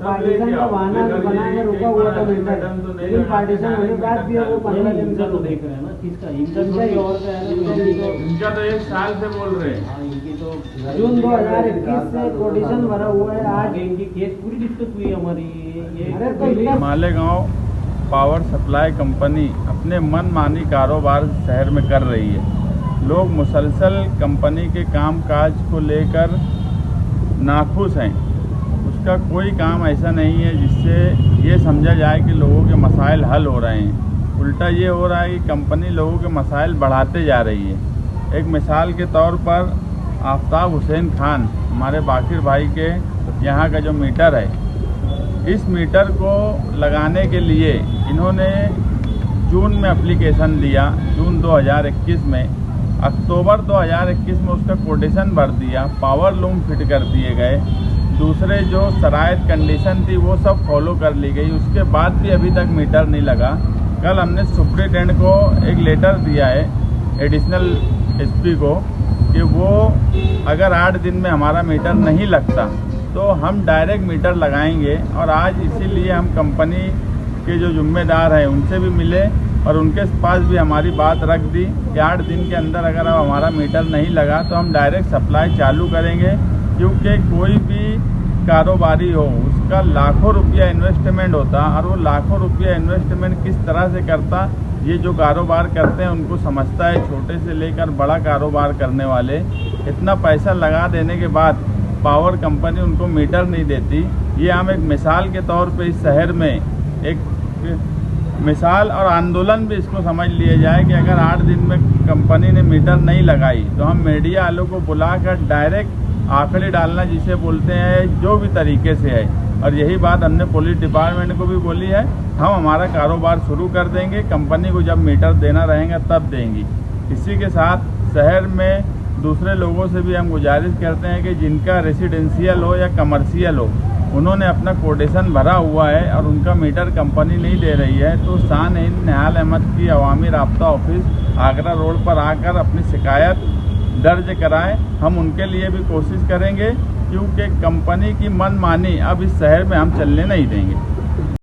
Partition का बहाना बनाने रुका हुआ था मीटर, लेकिन पार्टीशन होने के बाद भी वो 15 दिन से तो देख रहे हैं ना किसका इनका ही और इनका तो 1 साल से बोल रहे हैं। इनकी तो जून 2021 से कोटेशन भरा हुआ है। आज इनकी केस पूरी दिक्कत हुई हमारी। अरे तो मालेगांव पावर सप्लाई कंपनी अपने मनमानी कारोबार शहर में कर रही है। लोग मुसलसल कंपनी के कामकाज को लेकर नाखुश हैं। उसका कोई काम ऐसा नहीं है जिससे ये समझा जाए कि लोगों के मसाइल हल हो रहे हैं। उल्टा ये हो रहा है कि कंपनी लोगों के मसाइल बढ़ाते जा रही है। एक मिसाल के तौर पर आफ्ताब हुसैन खान, हमारे बाकिर भाई के यहाँ का जो मीटर है, इस मीटर को लगाने के लिए इन्होंने जून में एप्लीकेशन दिया, जून 2021 में। अक्टूबर 2021 में उसका कोटेशन भर दिया, पावर लूम फिट कर दिए गए, दूसरे जो शराइत कंडीशन थी वो सब फॉलो कर ली गई। उसके बाद भी अभी तक मीटर नहीं लगा। कल हमने सुप्रिटेंडेंट को एक लेटर दिया है एडिशनल एसपी को कि वो अगर 8 दिन में हमारा मीटर नहीं लगता तो हम डायरेक्ट मीटर लगाएंगे। और आज इसीलिए हम कंपनी के जो जिम्मेदार हैं उनसे भी मिले और उनके पास भी हमारी बात रख दी कि 8 दिन के अंदर अगर अब हमारा मीटर नहीं लगा तो हम डायरेक्ट सप्लाई चालू करेंगे। क्योंकि कोई भी कारोबारी हो उसका लाखों रुपया इन्वेस्टमेंट होता, और वो लाखों रुपया इन्वेस्टमेंट किस तरह से करता, ये जो कारोबार करते हैं उनको समझता है। छोटे से लेकर बड़ा कारोबार करने वाले, इतना पैसा लगा देने के बाद पावर कंपनी उनको मीटर नहीं देती। ये हम एक मिसाल के तौर पे इस शहर में एक मिसाल और आंदोलन भी इसको समझ लिया जाए कि अगर 8 दिन में कंपनी ने मीटर नहीं लगाई तो हम मीडिया वालों को बुलाकर डायरेक्ट आंकड़े डालना जिसे बोलते हैं, जो भी तरीके से है। और यही बात हमने पुलिस डिपार्टमेंट को भी बोली है, हम हमारा कारोबार शुरू कर देंगे, कंपनी को जब मीटर देना रहेगा तब देंगी। इसी के साथ शहर में दूसरे लोगों से भी हम गुजारिश करते हैं कि जिनका रेसिडेंशियल हो या कमर्शियल हो, उन्होंने अपना कोटेशन भरा हुआ है और उनका मीटर कंपनी नहीं दे रही है, तो शान-ए निहाल अहमद की अवामी राब्ता ऑफिस आगरा रोड पर आकर अपनी शिकायत दर्ज कराएं। हम उनके लिए भी कोशिश करेंगे, क्योंकि कंपनी की मनमानी अब इस शहर में हम चलने नहीं देंगे।